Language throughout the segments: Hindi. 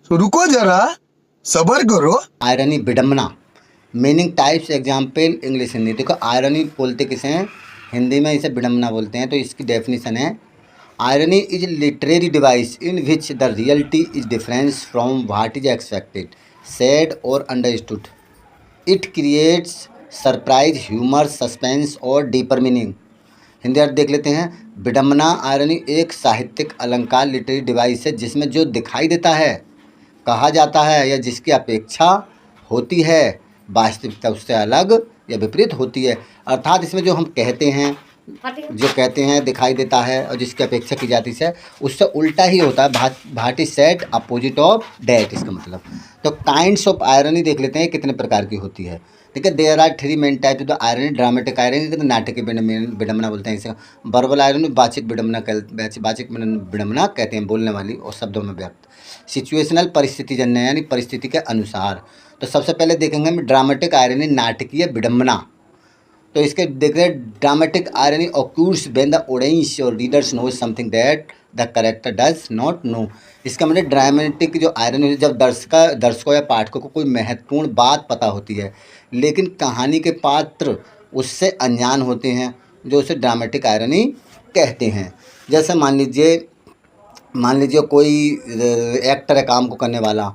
तो रुको जरा, सबर करो। आयरनी विडम्बना। Meaning types example English Hindi. देखो आयरनी बोलते किसे हैं, हिंदी में इसे विडम्बना बोलते हैं। तो इसकी डेफिनेशन है, irony is literary device in which the reality is difference from what is expected, said और understood. It creates surprise, humour, suspense और डीपर मीनिंग। हिंदी अर्थ देख लेते हैं। विडम्बना आयरनी एक साहित्यिक अलंकार, लिटरेरी डिवाइस है जिसमें जो दिखाई देता है, कहा जाता है या जिसकी अपेक्षा होती है, वास्तविकता उससे अलग या विपरीत होती है। अर्थात इसमें जो हम कहते हैं, दिखाई देता है और जिसकी अपेक्षा की जाती है उससे उल्टा ही होता है। What is set opposite of that, इसका मतलब। तो काइंड्स ऑफ आयरनी देख लेते हैं कितने प्रकार की होती है। ठीक है, there are 3 main type of the irony. Dramatic irony, नाटकीय विडम्बना बोलते हैं इसे। वर्बल आयरनी, वाचिक विडम्बना कहते हैं, बोलने वाली और शब्दों में व्यक्त। सिचुएशनल, परिस्थितिजन्य यानी परिस्थिति के अनुसार। तो सबसे पहले देखेंगे हम ड्रामेटिक आयरनी, नाटकीय विडम्बना। तो इसके देख रहे, dramatic irony occurs when the audience और readers know something that the character does not know. इसका मतलब ड्रामेटिक जो आयरनी है, जब दर्शकों या पाठकों को कोई महत्वपूर्ण बात पता होती है लेकिन कहानी के पात्र उससे अनजान होते हैं, जो उसे ड्रामेटिक आयरनी कहते हैं। जैसे मान लीजिए कोई एक्टर है काम को करने वाला,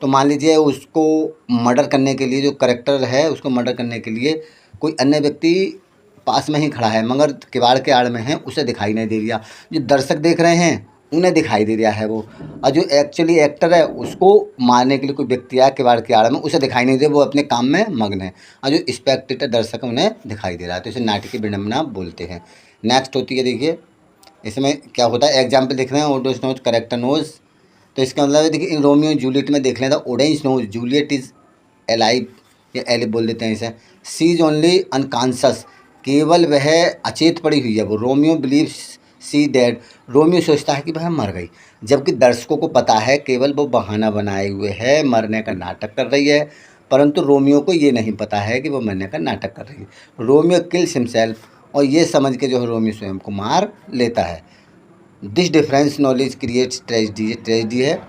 तो मान लीजिए उसको मर्डर करने के लिए, जो करेक्टर है उसको मर्डर करने के लिए कोई अन्य व्यक्ति पास में ही खड़ा है मगर किवाड़ के आड़ में है, उसे दिखाई नहीं दे रहा। जो दर्शक देख रहे हैं उन्हें दिखाई दे रहा है वो, और जो एक्चुअली एक्टर है उसको मारने के लिए कोई व्यक्ति आया किवाड़ के आड़ में, उसे दिखाई नहीं दे, वो अपने काम में मग्न है, और जो स्पेक्टेटर दर्शक है उन्हें दिखाई दे रहा है। तो इसे नाटकीय विडम्बना बोलते हैं। नेक्स्ट होती है, देखिए इसमें क्या होता है, एग्जाम्पल देख रहे हैं, ऑडियंस नोज, करेक्टर नोज। तो इसका मतलब है, देखिए इन रोमियो जूलियट में देख लें तो audience knows Juliet is alive या एलिव बोल देते हैं इसे। सी इज ओनली अनकॉन्शस, केवल वह अचेत पड़ी हुई है वो। रोमियो बिलीव्स सी डेड, रोमियो सोचता है कि वह मर गई, जबकि दर्शकों को पता है केवल वो बहाना बनाए हुए है, मरने का नाटक कर रही है, परंतु रोमियो को ये नहीं पता है कि वो मरने का नाटक कर रही है। रोमियो किल्स हिमसेल्फ, और ये समझ के जो है रोमियो स्वयं को मार लेता है। This difference knowledge creates tragedy, tragedy है।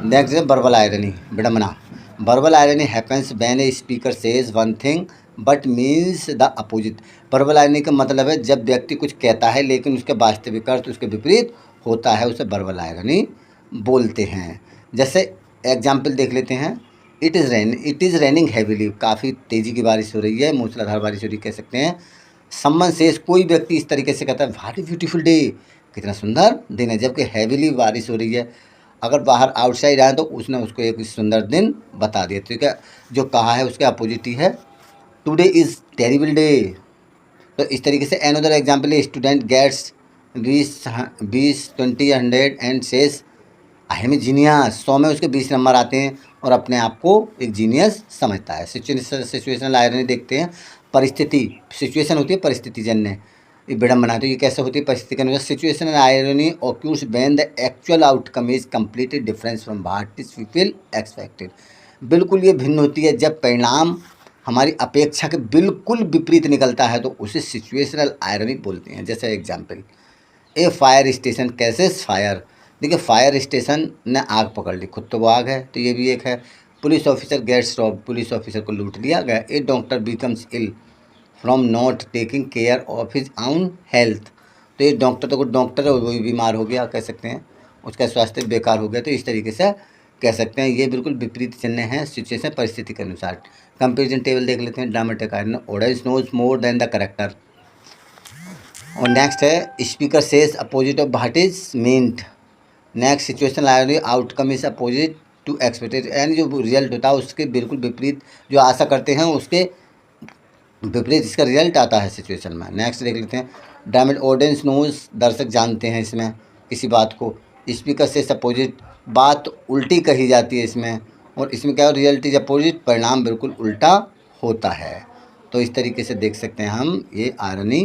नेक्स्ट है वर्बल आयरनी, विडम्बना। Verbal irony happens when a speaker says one thing but means the opposite. Verbal irony का मतलब है जब व्यक्ति कुछ कहता है लेकिन उसके वास्तविक अर्थ उसके विपरीत होता है, उसे वर्बल आयरनी बोलते हैं। जैसे एग्जाम्पल देख लेते हैं, इट इज़ रेनिंग हैवीली, काफ़ी तेज़ी की बारिश हो रही है, मूसलाधार बारिश हो रही कह सकते हैं। समवन सेज, कोई व्यक्ति इस तरीके से कहता है, व्हाट ए ब्यूटीफुल डे, कितना सुंदर दिन है, जबकि हैवीली बारिश हो रही है। अगर बाहर आउटसाइड आए तो उसने उसको एक सुंदर दिन बता दिया। ठीक है, जो कहा है उसके अपोजिट ही है, टुडे इज़ टेरिबल डे। तो इस तरीके से अनदर एग्जाम्पल है, student gets 20 20 100 and says I am a genius. 100 में उसके 20 नंबर आते हैं और अपने आप को एक जीनियस समझता है। सिचुएशनल आयरनी देखते हैं, परिस्थिति, सिचुएशन होती है परिस्थितिजन्य विडम्बना। तो ये कैसे होती है परिस्थिति के अनुसार। Situational irony occurs when the actual outcome is completely difference from what is people expected. बिल्कुल ये भिन्न होती है जब परिणाम हमारी अपेक्षा के बिल्कुल विपरीत निकलता है, तो उसे सिचुएशनल आयरनी बोलते हैं। जैसे एग्जाम्पल, ए फायर स्टेशन कैसेस फायर। देखिए फायर स्टेशन ने आग पकड़ ली, खुद तो वो आग है, तो ये भी एक है। Police officer gets rob, police officer को लूट लिया गया। A doctor becomes ill from not taking care of his own health. तो ये डॉक्टर तो डॉक्टर है, वो भी बीमार हो गया कह सकते हैं, उसका स्वास्थ्य बेकार हो गया। तो इस तरीके से कह सकते हैं ये बिल्कुल विपरीत चिन्ह हैं सिचुएशन परिस्थिति के अनुसार। कंपेरिजन टेबल देख लेते हैं, dramatic irony, audience knows more than the character. और नेक्स्ट है speaker says opposite of what is meant. Next situational irony, outcome is opposite to expected, यानी जो रिजल्ट होता है उसके बिल्कुल विपरीत, जो आशा करते हैं उसके विपरीत इसका रिजल्ट आता है सिचुएशन में। नेक्स्ट देख लेते हैं, ड्रामेटिक ऑडियंस नोज, दर्शक जानते हैं इसमें किसी बात को। स्पीकर से अपोजिट, बात उल्टी कही जाती है इसमें, और इसमें क्या हो, रिजल्ट इज अपोजिट, परिणाम बिल्कुल उल्टा होता है। तो इस तरीके से देख सकते हैं हम ये आयरनी।